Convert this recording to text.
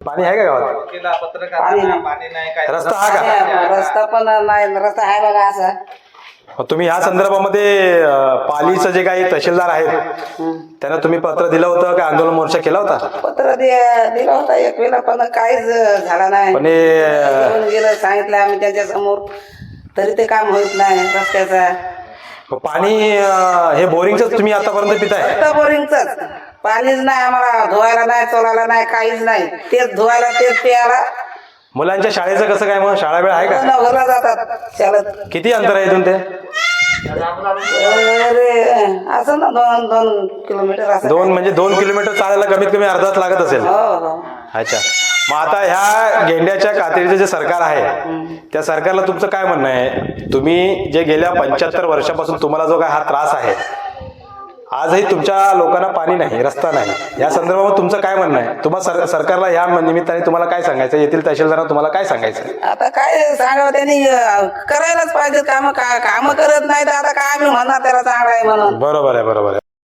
पाणी आहे का गावात? रस्ता हा का? रस्ता पण नाही, रस्ता आहे बघा असा. तुम्ही ह्या संदर्भामध्ये पालीचं जे काही तहसीलदार आहेत त्यांना तुम्ही पत्र दिलं होतं का आंदोलन मोर्चा केला होता? पत्र दिला होता एक वेळा, पण काहीच झालं नाही. पण येऊन गेलं, सांगितलं आम्ही त्याच्या समोर, तरी ते काम होत नाही रस्त्याचा. पाणी हे बोरिंगच तुम्ही आतापर्यंत पिताय? फक्त बोरिंगच, पाणीच नाही आम्हाला, धुवायला नाही, चोलायला नाही, काहीच नाही. तेच धुवायला, तेच प्यायला. मुलांच्या शाळेचं कसं काय मग? शाळा वेळ आहे का? घरला जातात चालत. किती अंतर आहे इथून ते? अरे असं ना 2 किलोमीटर असं. 2 किलोमीटर चालायला कमीत कमी अर्धा तास लागत असेल. हो हो. अच्छा, मग आता ह्या गेंड्याच्या कातडीचं जे सरकार आहे त्या सरकारला तुमचं काय म्हणणं आहे? तुम्ही जे गेल्या 75 वर्षापासून तुम्हाला जो काय हा त्रास आहे, आजही तुमच्या लोकांना पाणी नाही, रस्ता नाही, या संदर्भात तुमचं काय म्हणणं आहे? तुम्हाला सरकारला या निमित्ताने तुम्हाला काय सांगायचं? येथील तहसीलदारांना तुम्हाला काय सांगायचं? आता काय सांगावं, त्यांनी करायलाच पाहिजे काम. काम करत नाही तर आता काय आम्ही म्हणणार त्याला चांगला आहे म्हणून. बरोबर आहे, बरोबर आहे.